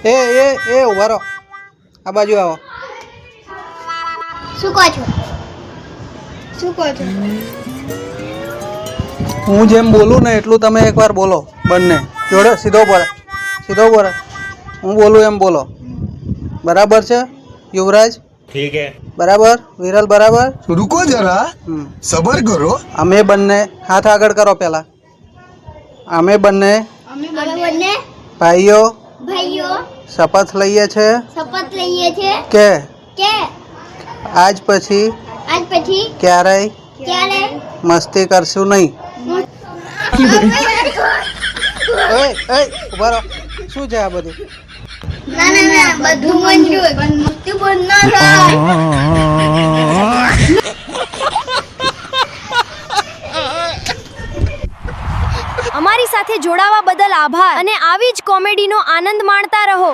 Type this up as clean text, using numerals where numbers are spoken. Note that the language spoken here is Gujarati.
એ ઉભા રહો, આ બાજુ આવો. શું કહો છો? હું જેમ બોલું ને એટલું તમે એકવાર બોલો બંને જોડે. સીધો બોલે. હું બોલું એમ બોલો. બરાબર છે યુવરાજ? ठीक है. બરાબર. વિરલ બરાબર? रुको जरा सबर करो. અમે બંને હાથ આગળ કરો પહેલા. અમે બંને ભાઈઓ શપથ લઈએ છે કે આજ પછી ક્યારેય મસ્તી કરશું નહીં. ઉભા રહો. શું છે આ બધું? ના બધું મંજૂર પણ મસ્તી બંધ ના થાય. અમારી સાથે જોડાવા બદલ આભાર અને આવી જ કોમેડીનો આનંદ માણતા રહો.